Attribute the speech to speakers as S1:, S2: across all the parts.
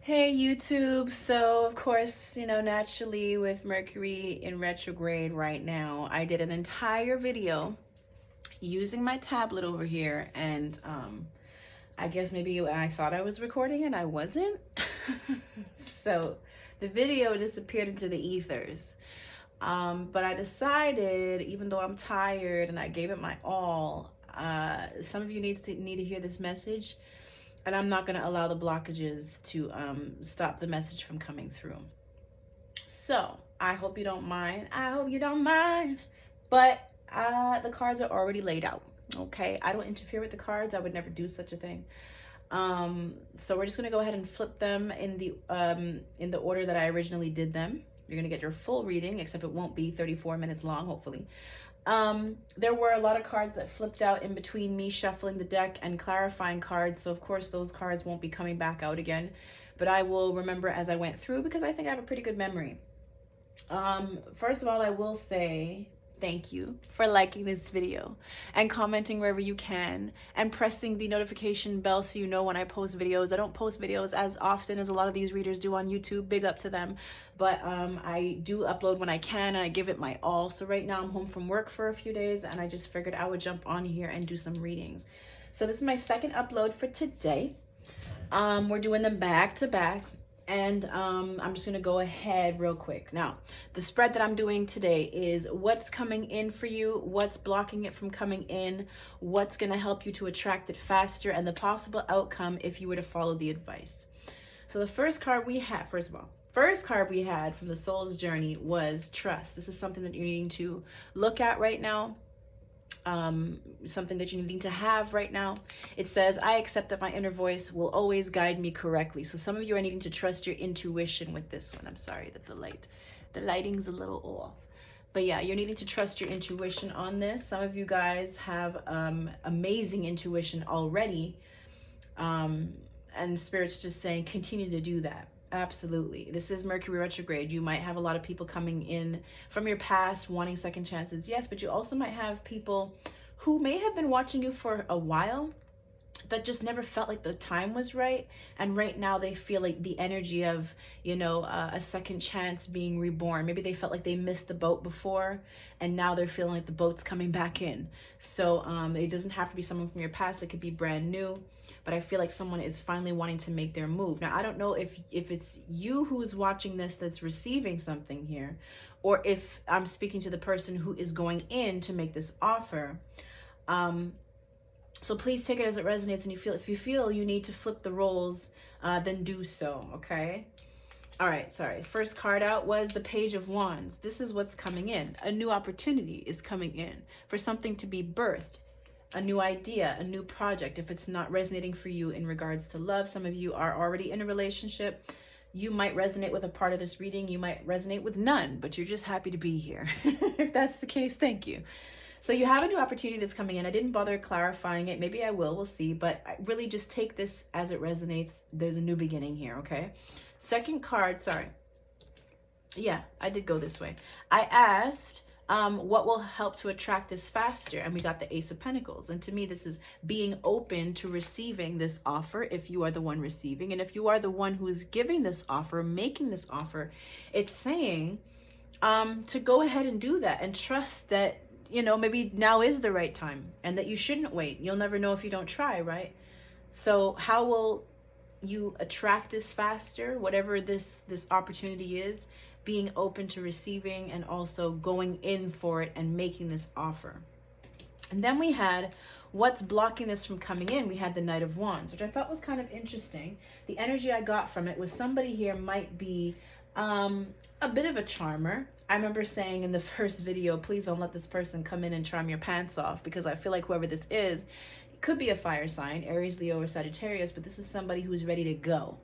S1: Hey YouTube, so of course, naturally with Mercury in retrograde right now, I did an entire video using my tablet over here and I guess maybe I thought I was recording and I wasn't. So the video disappeared into the ethers. But I decided, even though I'm tired and I gave it my all, some of you need to hear this message, and I'm not going to allow the blockages to stop the message from coming through. So I hope you don't mind. I hope you don't mind. But the cards are already laid out. Okay, I don't interfere with the cards. I would never do such a thing. So we're just gonna go ahead and flip them in the order that I originally did them. You're gonna get your full reading, except it won't be 34 minutes long, hopefully. There were a lot of cards that flipped out in between me shuffling the deck and clarifying cards, so of course those cards won't be coming back out again, but I will remember as I went through because I think I have a pretty good memory. First of all, I will say thank you for liking this video and commenting wherever you can and pressing the notification bell so you know when I post videos. I don't post videos as often as a lot of these readers do on YouTube. Big up to them. But I do upload when I can and I give it my all. So right now I'm home from work for a few days and I just figured I would jump on here and do some readings. So this is my second upload for today. We're doing them back to back. And I'm just going to go ahead real quick. Now, the spread that I'm doing today is what's coming in for you, what's blocking it from coming in, what's going to help you to attract it faster, and the possible outcome if you were to follow the advice. So the first card we had, first card we had from the Soul's Journey was trust. This is something that you're needing to look at right now. Something that you're needing to have right now. It says, I accept that my inner voice will always guide me correctly. So some of you are needing to trust your intuition with this one. I'm sorry that the lighting's a little off. But yeah, you're needing to trust your intuition on this. Some of you guys have amazing intuition already. And Spirit's just saying, continue to do that. Absolutely. This is Mercury retrograde. You might have a lot of people coming in from your past wanting second chances. Yes, but you also might have people who may have been watching you for a while that just never felt like the time was right. And right now they feel like the energy of, a second chance being reborn. Maybe they felt like they missed the boat before and now they're feeling like the boat's coming back in. So it doesn't have to be someone from your past. It could be brand new. But I feel like someone is finally wanting to make their move. Now, I don't know if it's you who's watching this that's receiving something here, or if I'm speaking to the person who is going in to make this offer. So please take it as it resonates, and if you feel you need to flip the roles, then do so, okay? All right, sorry. First card out was the Page of Wands. This is what's coming in. A new opportunity is coming in for something to be birthed. A new idea, a new project. If it's not resonating for you in regards to love, some of you are already in a relationship. You might resonate with a part of this reading. You might resonate with none, but you're just happy to be here. If that's the case, thank you. So you have a new opportunity that's coming in. I didn't bother clarifying it. Maybe I will. We'll see. But I really just take this as it resonates. There's a new beginning here, okay? Second card, sorry. Yeah, I did go this way. I asked, what will help to attract this faster? And we got the Ace of Pentacles. And to me, this is being open to receiving this offer if you are the one receiving. And if you are the one who is giving this offer, making this offer, it's saying to go ahead and do that and trust that, maybe now is the right time and that you shouldn't wait. You'll never know if you don't try, right? So how will you attract this faster? Whatever this opportunity is, being open to receiving and also going in for it and making this offer. And then we had what's blocking this from coming in. We had the Knight of Wands, which I thought was kind of interesting. The energy I got from it was somebody here might be a bit of a charmer. I remember saying in the first video, please don't let this person come in and charm your pants off, because I feel like whoever this is, it could be a fire sign, Aries, Leo, or Sagittarius, but this is somebody who's ready to go.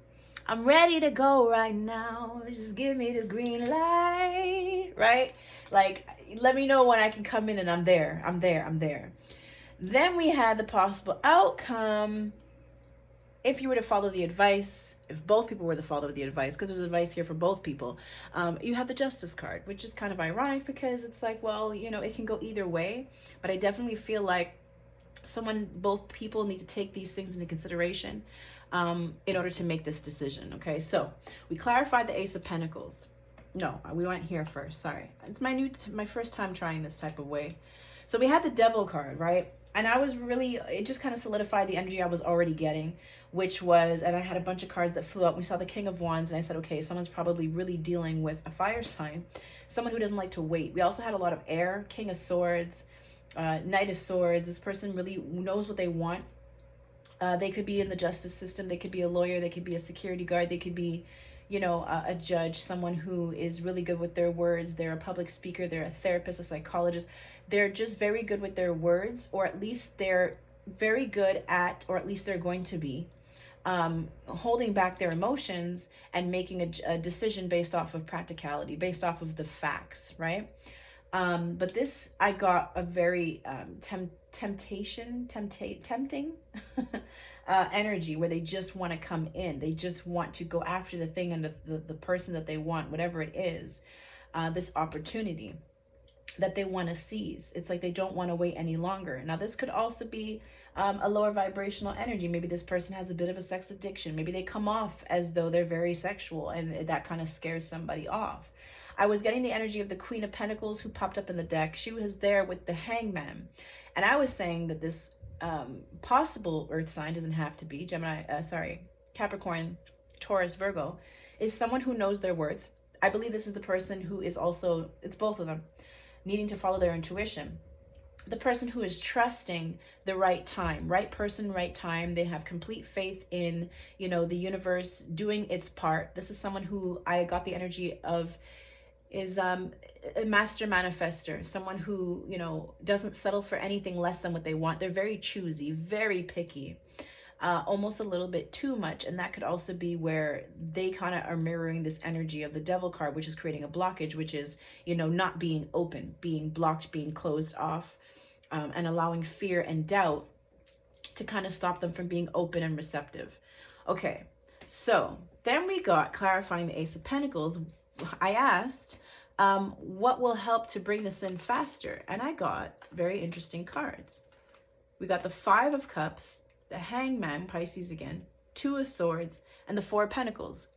S1: I'm ready to go right now. Just give me the green light, right? Like, let me know when I can come in and I'm there. Then we had the possible outcome if you were to follow the advice, if both people were to follow the advice, because there's advice here for both people, you have the Justice card, which is kind of ironic because it's like, well, it can go either way. But I definitely feel like both people need to take these things into consideration. in order to make this decision. Okay, so we clarified the Ace of Pentacles. No, we went here first. Sorry, it's my first time trying this type of way. So we had the Devil card, right? And I was really, it just kind of solidified the energy I was already getting, which was, and I had a bunch of cards that flew up. We saw the King of Wands, and I said, okay, someone's probably really dealing with a fire sign, someone who doesn't like to wait. We also had a lot of air, King of Swords, Knight of Swords. This person really knows what they want. They could be in the justice system. They could be a lawyer. They could be a security guard. They could be, you know, a judge, someone who is really good with their words. They're a public speaker. They're a therapist, a psychologist. They're just very good with their words, or at least they're very good at, or at least they're going to be, holding back their emotions and making a decision based off of practicality, based off of the facts, right? But this, I got a very tempting energy where they just want to come in. They just want to go after the thing and the person that they want, whatever it is, this opportunity that they want to seize. It's like they don't want to wait any longer. Now, this could also be a lower vibrational energy. Maybe this person has a bit of a sex addiction. Maybe they come off as though they're very sexual, and that kind of scares somebody off. I was getting the energy of the Queen of Pentacles who popped up in the deck. She was there with the Hangman. And I was saying that this possible earth sign, doesn't have to be Capricorn, Taurus, Virgo, is someone who knows their worth. I believe this is the person who is also, it's both of them, needing to follow their intuition. The person who is trusting the right time, right person, right time. They have complete faith in, you know, the universe doing its part. This is someone who I got the energy of is a master manifester, someone who, you know, doesn't settle for anything less than what they want. They're very choosy, very picky, almost a little bit too much. And that could also be where they kind of are mirroring this energy of the Devil card, which is creating a blockage, which is, you know, not being open, being blocked, being closed off, and allowing fear and doubt to kind of stop them from being open and receptive. Okay, so then we got clarifying the Ace of Pentacles. I asked, what will help to bring this in faster? And I got very interesting cards. We got the Five of Cups, the Hangman, Pisces again, Two of Swords, and the Four of Pentacles.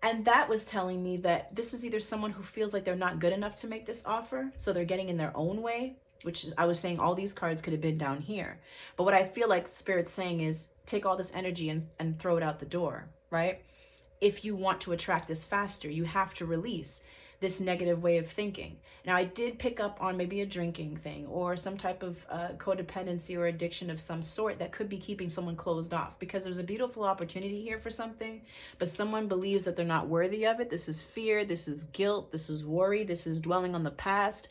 S1: And that was telling me that this is either someone who feels like they're not good enough to make this offer, so they're getting in their own way, which is, I was saying all these cards could have been down here. But what I feel like Spirit's saying is take all this energy and throw it out the door, right? If you want to attract this faster, you have to release this negative way of thinking. Now, I did pick up on maybe a drinking thing or some type of codependency or addiction of some sort that could be keeping someone closed off, because there's a beautiful opportunity here for something, but someone believes that they're not worthy of it. This is fear, this is guilt, this is worry, this is dwelling on the past,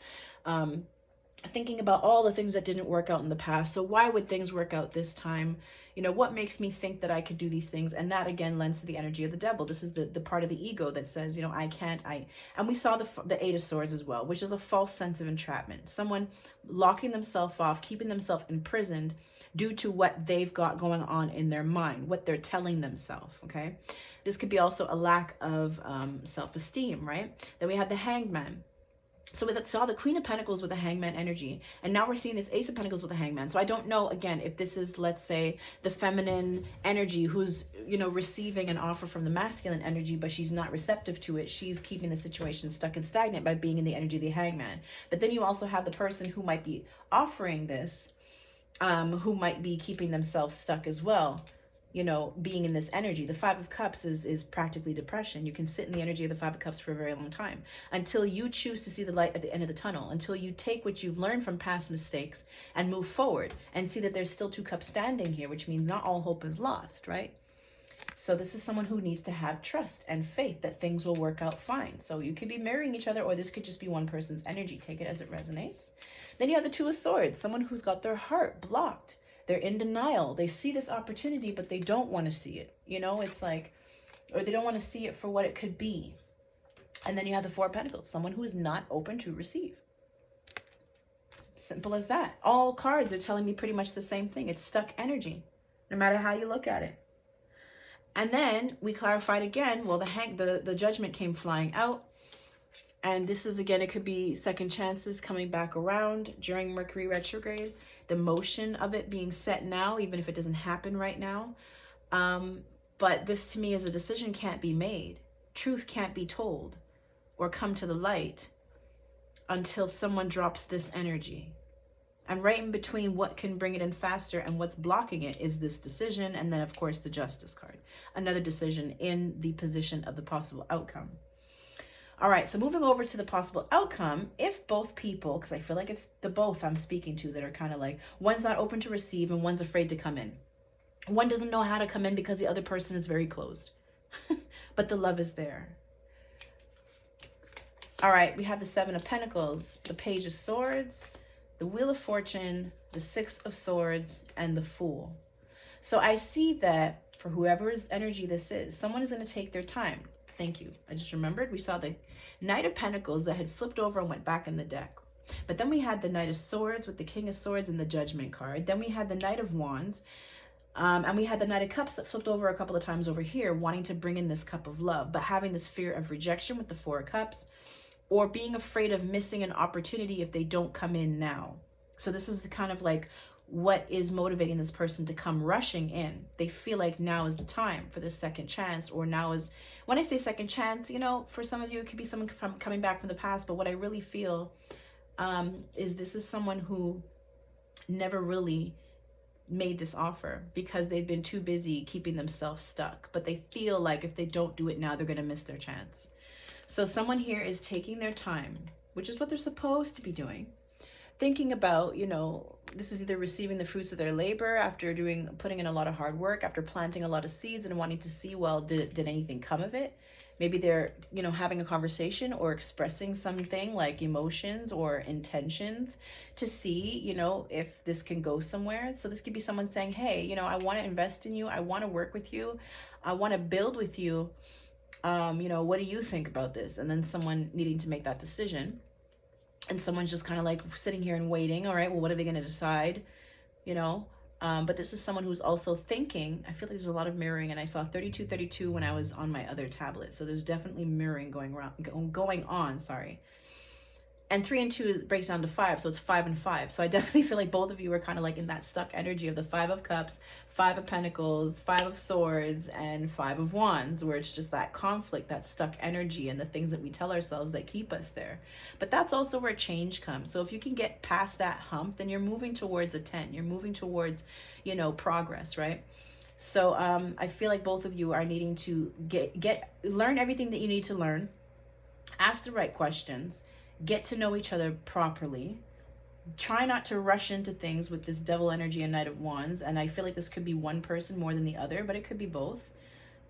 S1: thinking about all the things that didn't work out in the past. So why would things work out this time? You know, what makes me think that I could do these things? And that again lends to the energy of the Devil. This is the part of the ego that says, you know, I can't, and we saw the Eight of Swords as well, which is a false sense of entrapment. Someone locking themselves off, keeping themselves imprisoned due to what they've got going on in their mind, what they're telling themselves, okay? This could be also a lack of self-esteem, right? Then we have the Hangman. So we saw the Queen of Pentacles with the Hangman energy, and now we're seeing this Ace of Pentacles with the Hangman. So I don't know, again, if this is, let's say, the feminine energy who's, you know, receiving an offer from the masculine energy, but she's not receptive to it. She's keeping the situation stuck and stagnant by being in the energy of the Hangman. But then you also have the person who might be offering this, who might be keeping themselves stuck as well, you know, being in this energy. The Five of Cups is practically depression. You can sit in the energy of the Five of Cups for a very long time until you choose to see the light at the end of the tunnel, until you take what you've learned from past mistakes and move forward and see that there's still two cups standing here, which means not all hope is lost, right? So this is someone who needs to have trust and faith that things will work out fine. So you could be mirroring each other, or this could just be one person's energy. Take it as it resonates. Then you have the Two of Swords, someone who's got their heart blocked. They're in denial. They see this opportunity, but they don't want to see it. You know, it's like, or they don't want to see it for what it could be. And then you have the Four of Pentacles, someone who is not open to receive. Simple as that. All cards are telling me pretty much the same thing. It's stuck energy, no matter how you look at it. And then we clarified again. Well, the Judgment came flying out. And this is, again, it could be second chances coming back around during Mercury retrograde. The motion of it being set now, even if it doesn't happen right now. But this to me is a decision can't be made. Truth can't be told or come to the light until someone drops this energy. And right in between what can bring it in faster and what's blocking it is this decision. And then, of course, the Justice card. Another decision in the position of the possible outcome. All right, so moving over to the possible outcome, if both people, because I feel like it's the both I'm speaking to that are kind of like, one's not open to receive and one's afraid to come in. One doesn't know how to come in because the other person is very closed. But the love is there. All right, we have the Seven of Pentacles, the Page of Swords, the Wheel of Fortune, the Six of Swords, and the Fool. So I see that for whoever's energy this is, someone is going to take their time. Thank you. I just remembered we saw the Knight of Pentacles that had flipped over and went back in the deck. But then we had the Knight of Swords with the King of Swords and the Judgment card. Then we had the Knight of Wands. And we had the Knight of Cups that flipped over a couple of times over here, wanting to bring in this cup of love, but having this fear of rejection with the Four of Cups, or being afraid of missing an opportunity if they don't come in now. So this is the kind of like what is motivating this person to come rushing in. They feel like now is the time for this second chance, or now is, when I say second chance, you know, for some of you, it could be someone coming back from the past, but what I really feel is this is someone who never really made this offer because they've been too busy keeping themselves stuck, but they feel like if they don't do it now, they're going to miss their chance. So someone here is taking their time, which is what they're supposed to be doing, thinking about, you know, this is either receiving the fruits of their labor after putting in a lot of hard work, after planting a lot of seeds and wanting to see, well, did anything come of it? Maybe they're, you know, having a conversation or expressing something like emotions or intentions to see, you know, if this can go somewhere. So this could be someone saying, hey, you know, I want to invest in you. I want to work with you. I want to build with you. You know, what do you think about this? And then someone needing to make that decision. And someone's just kind of like sitting here and waiting. All right, well, what are they going to decide? You know, but this is someone who's also thinking. I feel like there's a lot of mirroring, and I saw 3232 when I was on my other tablet. So there's definitely mirroring going on, sorry. And 3 and 2 breaks down to 5, so it's 5 and 5. So I definitely feel like both of you are kind of like in that stuck energy of the 5 of Cups, 5 of Pentacles, 5 of Swords, and 5 of Wands, where it's just that conflict, that stuck energy, and the things that we tell ourselves that keep us there. But that's also where change comes. So if you can get past that hump, then you're moving towards a 10. You're moving towards, you know, progress, right? So I feel like both of you are needing to learn everything that you need to learn, ask the right questions, get to know each other properly. Try not to rush into things with this Devil energy and Knight of Wands. And I feel like this could be one person more than the other, but it could be both.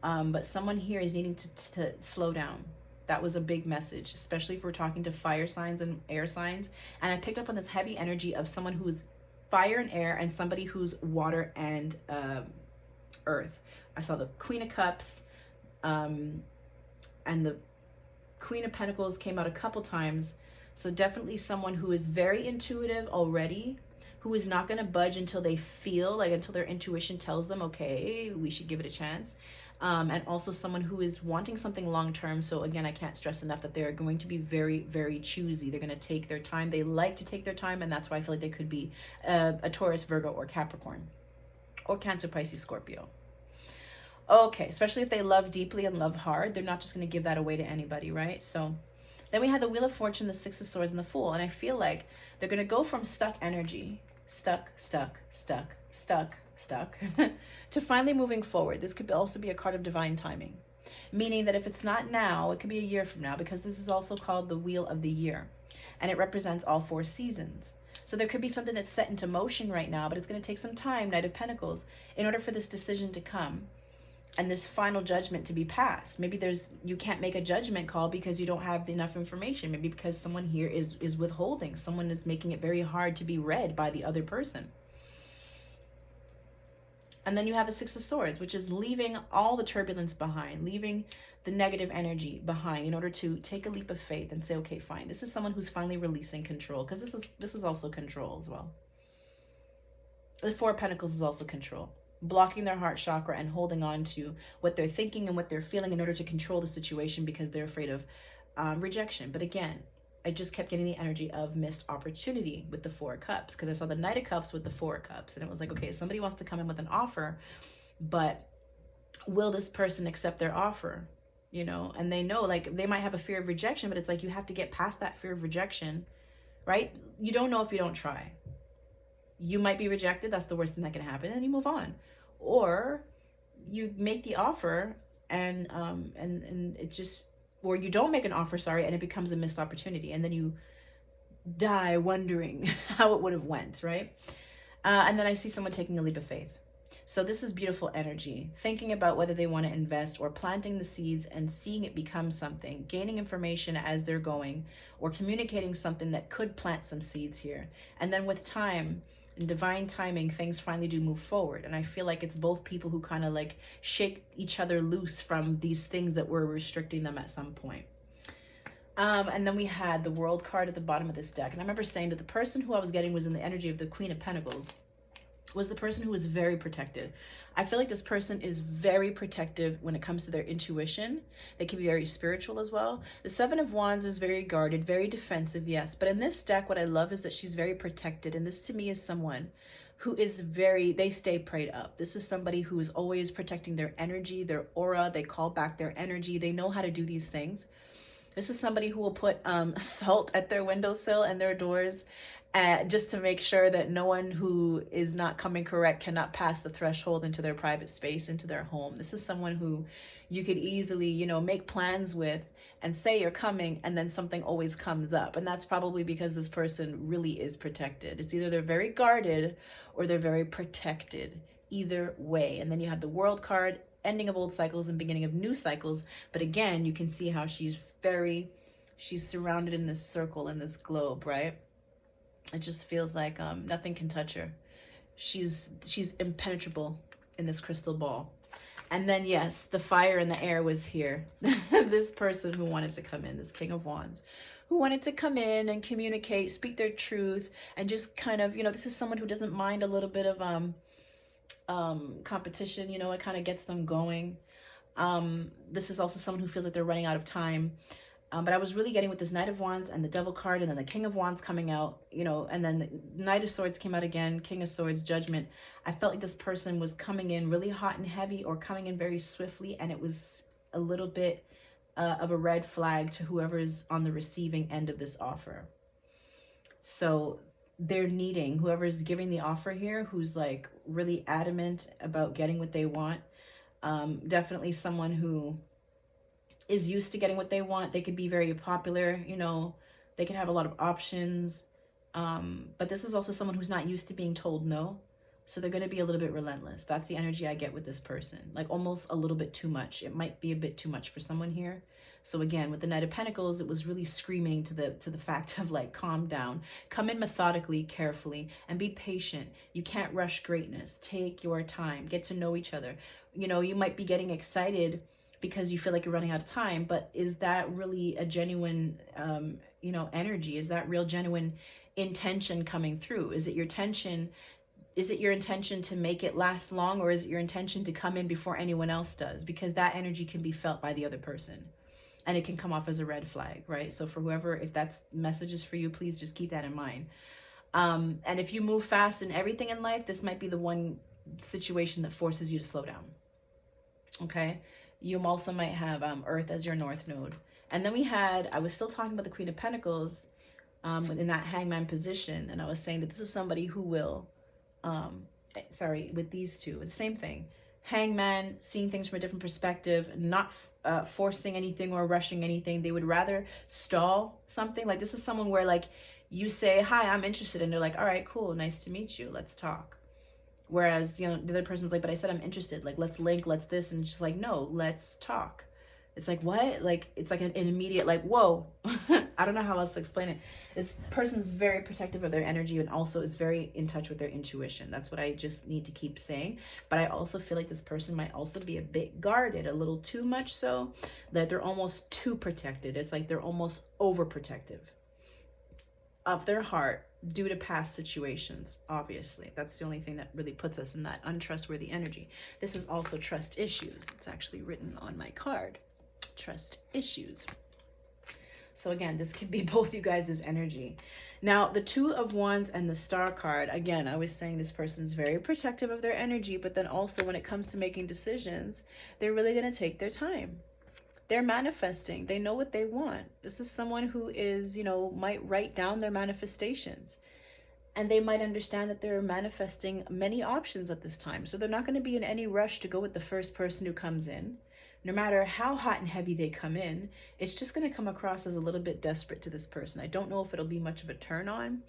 S1: But someone here is needing to slow down. That was a big message, especially if we're talking to fire signs and air signs. And I picked up on this heavy energy of someone who's fire and air and somebody who's water and earth. I saw the Queen of Cups and the Queen of Pentacles came out a couple times. So definitely someone who is very intuitive already, who is not going to budge until they feel like, until their intuition tells them, okay, we should give it a chance. And also someone who is wanting something long-term. So again, I can't stress enough that they're going to be very, very choosy. They're going to take their time. They like to take their time. And that's why I feel like they could be a Taurus, Virgo, or Capricorn, or Cancer, Pisces, Scorpio. Okay, especially if they love deeply and love hard, they're not just going to give that away to anybody, right? So then we have the Wheel of Fortune, the Six of Swords, and the Fool. And I feel like they're going to go from stuck energy, stuck, to finally moving forward. This could also be a card of divine timing, meaning that if it's not now, it could be a year from now, because this is also called the Wheel of the Year, and it represents all 4 seasons. So there could be something that's set into motion right now, but it's going to take some time, Knight of Pentacles, in order for this decision to come and this final judgment to be passed. Maybe you can't make a judgment call because you don't have enough information. Maybe because someone here is withholding. Someone is making it very hard to be read by the other person. And then you have the Six of Swords, which is leaving all the turbulence behind, leaving the negative energy behind in order to take a leap of faith and say, okay, fine. This is someone who's finally releasing control, because this is also control as well. The Four of Pentacles is also control. Blocking their heart chakra and holding on to what they're thinking and what they're feeling in order to control the situation because they're afraid of rejection. But again, I just kept getting the energy of missed opportunity with the Four of Cups, because I saw the Knight of Cups with the Four of Cups, and it was like, okay, somebody wants to come in with an offer, but will this person accept their offer? You know, and they know, like, they might have a fear of rejection, but it's like you have to get past that fear of rejection, right? You don't know if you don't try. You might be rejected. That's the worst thing that can happen, and you move on. Or you make the offer, and it just, or you don't make an offer, sorry, and it becomes a missed opportunity, and then you die wondering how it would have went, right? And then I see someone taking a leap of faith. So this is beautiful energy, thinking about whether they want to invest, or planting the seeds and seeing it become something, gaining information as they're going, or communicating something that could plant some seeds here. And then with time and divine timing, things finally do move forward. And I feel like it's both people who kind of like shake each other loose from these things that were restricting them at some point. And then we had the World card at the bottom of this deck. And I remember saying that the person who I was getting was in the energy of the Queen of Pentacles, was the person who was very protected. I feel like this person is very protective when it comes to their intuition. They can be very spiritual as well. The Seven of Wands is very guarded, very defensive, yes. But in this deck, what I love is that she's very protected. And this to me is someone who is very, they stay prayed up. This is somebody who is always protecting their energy, their aura. They call back their energy. They know how to do these things. This is somebody who will put salt at their windowsill and their doors, just to make sure that no one who is not coming correct cannot pass the threshold into their private space, into their home. This is someone who you could easily, you know, make plans with and say you're coming, and then something always comes up. And that's probably because this person really is protected. It's either they're very guarded or they're very protected. Either way. And then you have the World card, ending of old cycles and beginning of new cycles. But again, you can see how she's surrounded in this circle, in this globe, right? It just feels like nothing can touch her. She's impenetrable in this crystal ball. And then, yes, the fire in the air was here. This person who wanted to come in, this King of Wands, who wanted to come in and communicate, speak their truth, and just kind of, you know, this is someone who doesn't mind a little bit of competition. You know, it kind of gets them going. This is also someone who feels like they're running out of time. But I was really getting with this Knight of Wands and the Devil card, and then the King of Wands coming out, you know, and then the Knight of Swords came out again, King of Swords, Judgment. I felt like this person was coming in really hot and heavy, or coming in very swiftly, and it was a little bit of a red flag to whoever's on the receiving end of this offer. So they're needing, whoever's giving the offer here, who's like really adamant about getting what they want. Definitely someone who is used to getting what they want. They could be very popular, you know, they could have a lot of options. But this is also someone who's not used to being told no. So they're going to be a little bit relentless. That's the energy I get with this person. Like almost a little bit too much. It might be a bit too much for someone here. So again, with the Knight of Pentacles, it was really screaming to the fact of like, calm down, come in methodically, carefully, and be patient. You can't rush greatness. Take your time, get to know each other. You know, you might be getting excited because you feel like you're running out of time, but is that really a genuine, you know, energy? Is that real genuine intention coming through? Is it your intention? Is it your intention to make it last long, or is it your intention to come in before anyone else does? Because that energy can be felt by the other person, and it can come off as a red flag, right? So for whoever, if that's messages for you, please just keep that in mind. And if you move fast in everything in life, this might be the one situation that forces you to slow down. Okay. You also might have Earth as your North Node. And then we had, I was still talking about the Queen of Pentacles in that Hangman position. And I was saying that this is somebody who will, with these two, the same thing. Hangman, seeing things from a different perspective, not forcing anything or rushing anything. They would rather stall something. Like this is someone where like you say, hi, I'm interested. And they're like, all right, cool. Nice to meet you. Let's talk. Whereas, you know, the other person's like, but I said I'm interested. Like, let's link, let's this. And it's just like, no, let's talk. It's like, what? Like, it's like an immediate, like, whoa. I don't know how else to explain it. This person's very protective of their energy and also is very in touch with their intuition. That's what I just need to keep saying. But I also feel like this person might also be a bit guarded, a little too much so, that they're almost too protected. It's like they're almost overprotective of their heart due to past situations. Obviously, that's the only thing that really puts us in that untrustworthy energy. This is also trust issues. It's actually written on my card, trust issues. So again, this could be both you guys' energy. Now, the Two of Wands and the Star card, again, I was saying this person's very protective of their energy, but then also when it comes to making decisions, they're really going to take their time. They're manifesting. They know what they want. This is someone who is, might write down their manifestations. And they might understand that they're manifesting many options at this time. So they're not going to be in any rush to go with the first person who comes in. No matter how hot and heavy they come in, it's just going to come across as a little bit desperate to this person. I don't know if it'll be much of a turn on.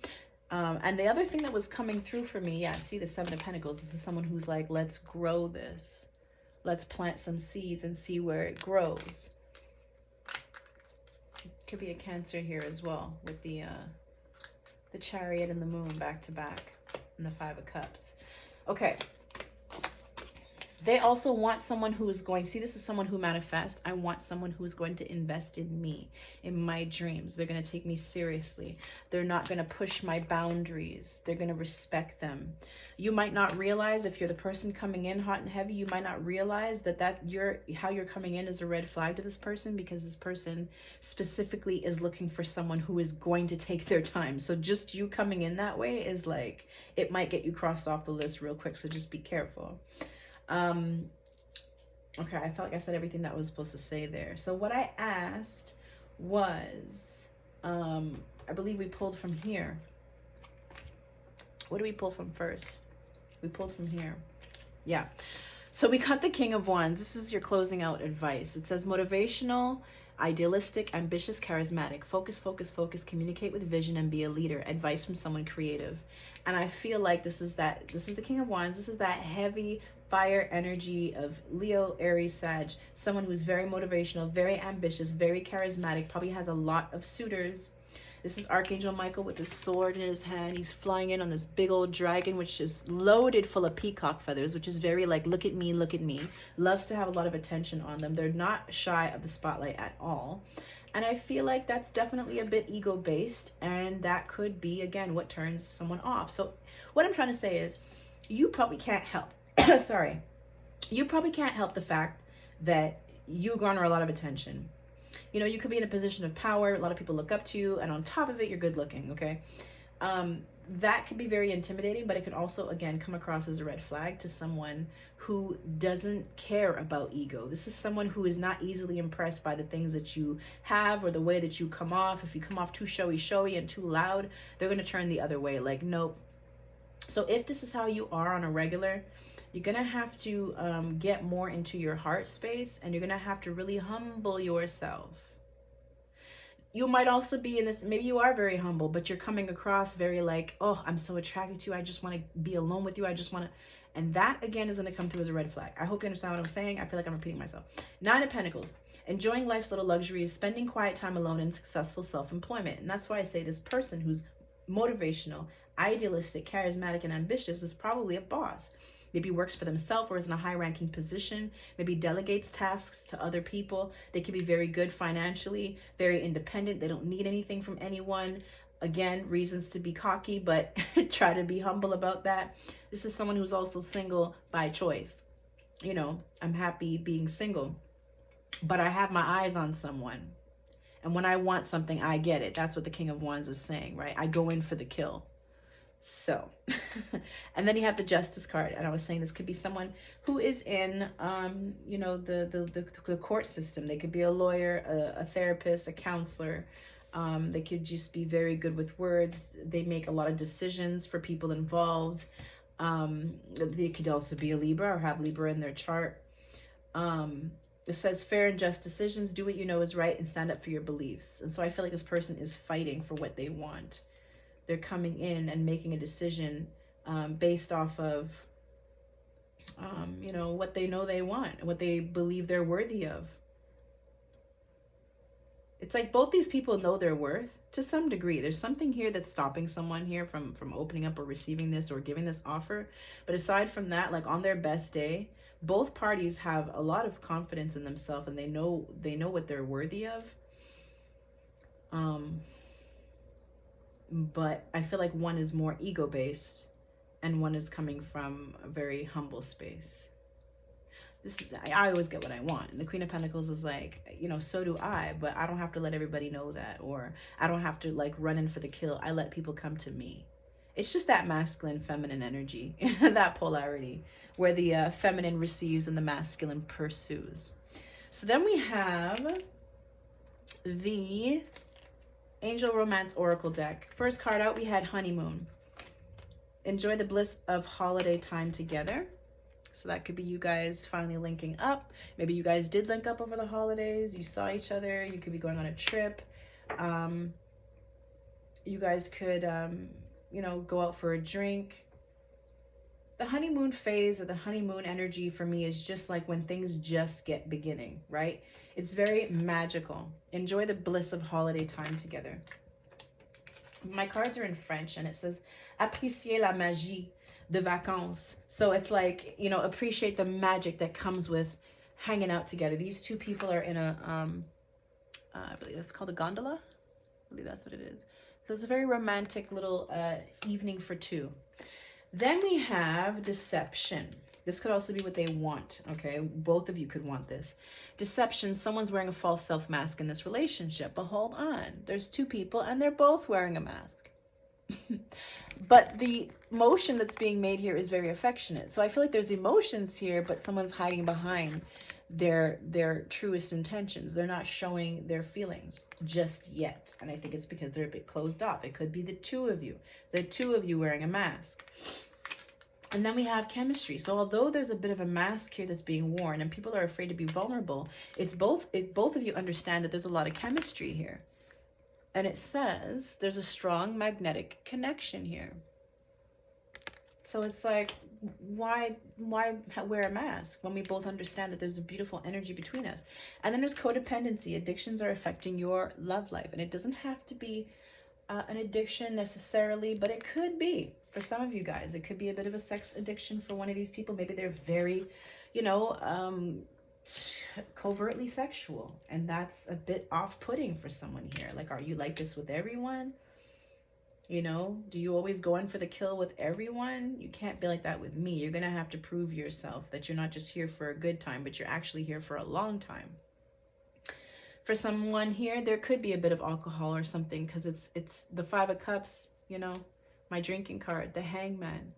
S1: And the other thing that was coming through for me, yeah, see the Seven of Pentacles. This is someone who's like, let's grow this. Let's plant some seeds and see where it grows. Could be a Cancer here as well with the Chariot and the Moon back to back and the Five of Cups. Okay. They also want someone who is going, see, this is someone who manifests. I want someone who is going to invest in me, in my dreams. They're going to take me seriously. They're not going to push my boundaries. They're going to respect them. You might not realize, if you're the person coming in hot and heavy, you might not realize that how you're coming in is a red flag to this person, because this person specifically is looking for someone who is going to take their time. So just you coming in that way is like, it might get you crossed off the list real quick. So just be careful. Okay, I felt like I said everything that I was supposed to say there. So what I asked was, I believe we pulled from here. What do we pull from first? We pulled from here. Yeah. So we got the King of Wands. This is your closing out advice. It says motivational, idealistic, ambitious, charismatic. Focus, focus, focus. Communicate with vision and be a leader. Advice from someone creative. And I feel like this is the King of Wands. This is that heavy fire energy of Leo, Aries, Sag. Someone who's very motivational, very ambitious, very charismatic, probably has a lot of suitors. This is Archangel Michael with his sword in his hand. He's flying in on this big old dragon, which is loaded full of peacock feathers, which is very like, look at me, look at me. Loves to have a lot of attention on them. They're not shy of the spotlight at all. And I feel like that's definitely a bit ego-based, and that could be, again, what turns someone off. So what I'm trying to say is, you probably can't help, sorry, you probably can't help the fact that you garner a lot of attention. You know, you could be in a position of power, a lot of people look up to you, and on top of it, you're good looking, okay? That could be very intimidating, but it could also, again, come across as a red flag to someone who doesn't care about ego. This is someone who is not easily impressed by the things that you have or the way that you come off. If you come off too showy and too loud, they're going to turn the other way, like, nope. So if this is how you are on a regular, you're going to have to get more into your heart space, and you're going to have to really humble yourself. You might also be in this, maybe you are very humble, but you're coming across very like, oh, I'm so attracted to you. I just want to be alone with you. I just want to, and that again is going to come through as a red flag. I hope you understand what I'm saying. I feel like I'm repeating myself. 9 of Pentacles, enjoying life's little luxuries, spending quiet time alone, and successful self-employment. And that's why I say this person who's motivational, idealistic, charismatic, and ambitious is probably a boss. Maybe works for themselves or is in a high-ranking position. Maybe delegates tasks to other people. They could be very good financially, very independent. They don't need anything from anyone. Again, reasons to be cocky, but try to be humble about that. This is someone who's also single by choice. You know, I'm happy being single, but I have my eyes on someone. And when I want something, I get it. That's what the King of Wands is saying, right? I go in for the kill. So, and then you have the Justice card, and I was saying this could be someone who is in, you know, the court system. They could be a lawyer, a therapist, a counselor. They could just be very good with words. They make a lot of decisions for people involved. They could also be a Libra or have Libra in their chart. It says fair and just decisions. Do what you know is right and stand up for your beliefs. And so I feel like this person is fighting for what they want. They're coming in and making a decision based off of, you know, what they know they want, what they believe they're worthy of. It's like both these people know their worth to some degree. There's something here that's stopping someone here from opening up or receiving this or giving this offer. But aside from that, like on their best day, both parties have a lot of confidence in themselves, and they know what they're worthy of. But I feel like one is more ego-based and one is coming from a very humble space. I always get what I want. And the Queen of Pentacles is like, you know, so do I, but I don't have to let everybody know that, or I don't have to like run in for the kill. I let people come to me. It's just that masculine, feminine energy, that polarity, where the feminine receives and the masculine pursues. So then we have the Angel Romance Oracle deck. First card out, we had Honeymoon. Enjoy the bliss of holiday time together. So that could be you guys finally linking up. Maybe you guys did link up over the holidays. You saw each other. You could be going on a trip. You guys could, you know, go out for a drink. The honeymoon phase or the honeymoon energy for me is just like when things just get beginning, right? It's very magical. Enjoy the bliss of holiday time together. My cards are in French and it says, apprécier la magie de vacances. So it's like, you know, appreciate the magic that comes with hanging out together. These two people are in a, I believe it's called a gondola. I believe that's what it is. So it's a very romantic little evening for two. Then we have deception. This could also be what they want, okay? Both of you could want this. Deception, someone's wearing a false self mask in this relationship. But hold on, there's two people and they're both wearing a mask. But the motion that's being made here is very affectionate. So I feel like there's emotions here, but someone's hiding behind their truest intentions. They're not showing their feelings just yet. And I think it's because they're a bit closed off. It could be the two of you wearing a mask. And then we have chemistry. So although there's a bit of a mask here that's being worn and people are afraid to be vulnerable, both of you understand that there's a lot of chemistry here. And it says there's a strong magnetic connection here. So it's like, why wear a mask when we both understand that there's a beautiful energy between us? And then there's codependency. Addictions are affecting your love life. And it doesn't have to be an addiction necessarily, but it could be for some of you guys. It could be a bit of a sex addiction for one of these people. Maybe they're very, you know, covertly sexual, and that's a bit off-putting for someone here. Like, are you like this with everyone? You know, do you always go in for the kill with everyone? You can't be like that with me. You're gonna have to prove yourself that you're not just here for a good time, but you're actually here for a long time. For someone here, there could be a bit of alcohol or something, because it's the Five of Cups, you know, my drinking card, the Hangman,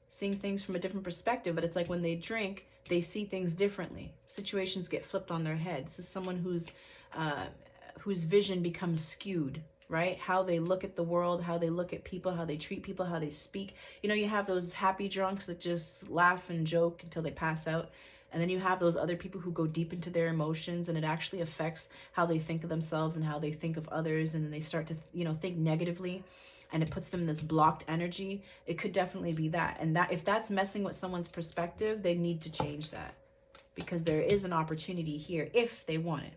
S1: seeing things from a different perspective. But it's like when they drink, they see things differently. Situations get flipped on their head. This is someone whose vision becomes skewed, right? How they look at the world, how they look at people, how they treat people, how they speak. You know, you have those happy drunks that just laugh and joke until they pass out. And then you have those other people who go deep into their emotions, and it actually affects how they think of themselves and how they think of others. And then they start to, you know, think negatively, and it puts them in this blocked energy. It could definitely be that. And that if that's messing with someone's perspective, they need to change that, because there is an opportunity here if they want it.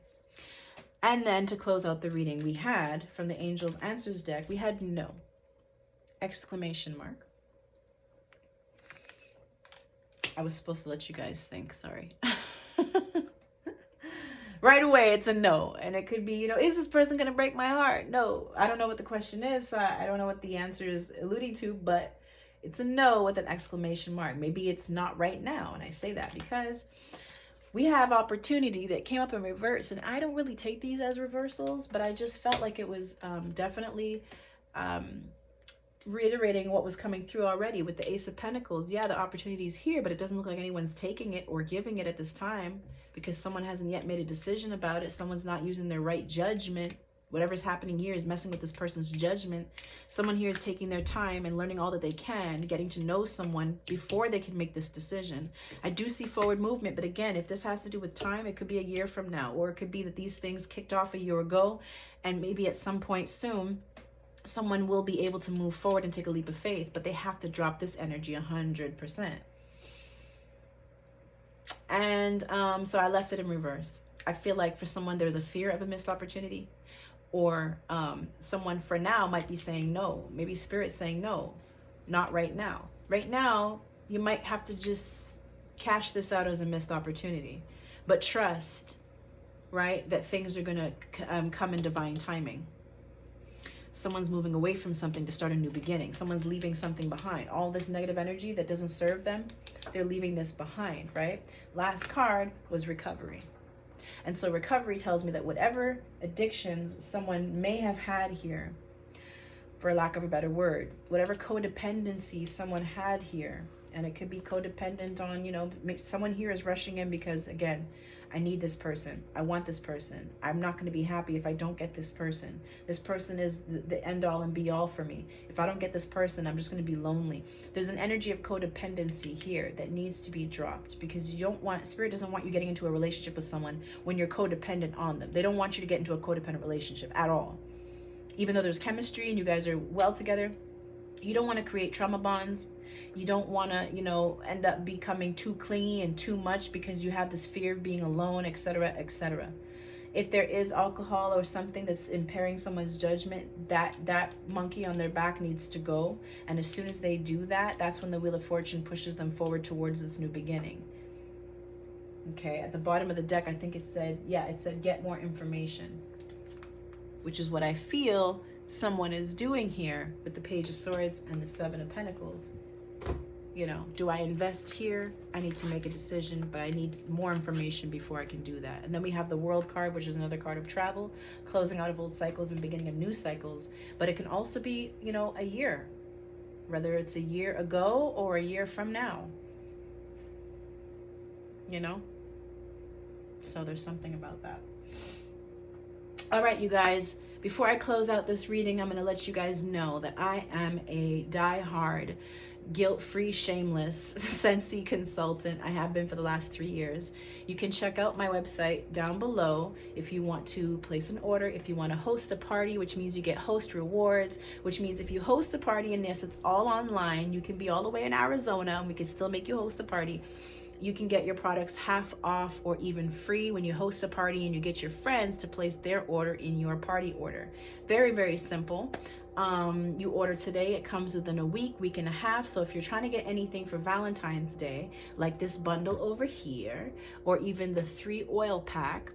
S1: And then to close out the reading, we had from the Angels Answers deck, we had no, exclamation mark. I was supposed to let you guys think, sorry. Right away, it's a no. And it could be, you know, is this person going to break my heart? No, I don't know what the question is. So I don't know what the answer is alluding to, but it's a no with an exclamation mark. Maybe it's not right now. And I say that because we have opportunity that came up in reverse. And I don't really take these as reversals, but I just felt like it was definitely reiterating what was coming through already with the Ace of Pentacles. Yeah, the opportunity is here, but it doesn't look like anyone's taking it or giving it at this time, because someone hasn't yet made a decision about it. Someone's not using their right judgment. Whatever's happening here is messing with this person's judgment. Someone here is taking their time and learning all that they can, getting to know someone before they can make this decision. I do see forward movement, but again, if this has to do with time, it could be a year from now, or it could be that these things kicked off a year ago, and maybe at some point soon, someone will be able to move forward and take a leap of faith, but they have to drop this energy 100%. And so I left it in reverse. I feel like for someone, there's a fear of a missed opportunity, or someone for now might be saying no. Maybe Spirit's saying no, not right now. Right now, you might have to just cash this out as a missed opportunity, but trust, right, that things are going to come in divine timing. Someone's moving away from something to start a new beginning. Someone's leaving something behind. All this negative energy that doesn't serve them, they're leaving this behind, right? Last card was recovery. And so recovery tells me that whatever addictions someone may have had here, for lack of a better word, whatever codependency someone had here, and it could be codependent on, you know, someone here is rushing in because, again, I need this person. I want this person. I'm not going to be happy if I don't get this person. This person is the end all and be all for me. If I don't get this person, I'm just going to be lonely. There's an energy of codependency here that needs to be dropped, because you don't want, Spirit doesn't want you getting into a relationship with someone when you're codependent on them. They don't want you to get into a codependent relationship at all. Even though there's chemistry and you guys are well together, you don't want to create trauma bonds. You don't want to, you know, end up becoming too clingy and too much because you have this fear of being alone, etc., etc. If there is alcohol or something that's impairing someone's judgment, that monkey on their back needs to go. And as soon as they do that, that's when the Wheel of Fortune pushes them forward towards this new beginning. Okay, at the bottom of the deck, I think it said, yeah, it said get more information, which is what I feel someone is doing here with the Page of Swords and the Seven of Pentacles. You know, do I invest here? I need to make a decision, but I need more information before I can do that. And then we have the World card, which is another card of travel, closing out of old cycles and beginning of new cycles. But it can also be, you know, a year, whether it's a year ago or a year from now, you know? So there's something about that. All right, you guys, before I close out this reading, I'm going to let you guys know that I am a die-hard, guilt-free, shameless Scentsy consultant. I have been for the last 3 years. You can check out my website down below if you want to place an order, if you want to host a party, which means you get host rewards, which means if you host a party, and yes, it's all online, you can be all the way in Arizona and we can still make you host a party. You can get your products half off or even free when you host a party and you get your friends to place their order in your party order. Very, very simple. You order today, it comes within a week and a half. So if you're trying to get anything for Valentine's Day, like this bundle over here, or even the 3 oil pack,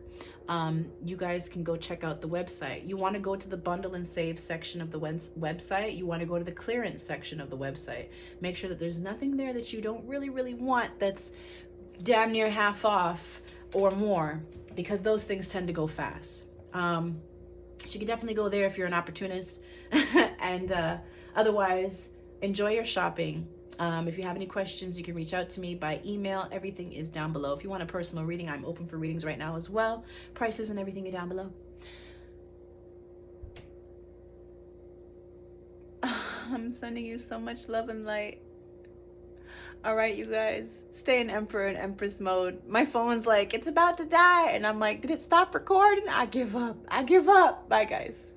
S1: you guys can go check out the website. You want to go to the bundle and save section of the website. You want to go to the clearance section of the website. Make sure that there's nothing there that you don't really want that's damn near half off or more, because those things tend to go fast. So you can definitely go there if you're an opportunist. And otherwise, enjoy your shopping. If you have any questions, you can reach out to me by email. Everything is down below. If you want a personal reading, I'm open for readings right now as well. Prices and everything are down below. I'm sending you so much love and light. All right, you guys, stay in Emperor and Empress mode. My phone's like, it's about to die. And I'm like, did it stop recording? I give up. Bye, guys.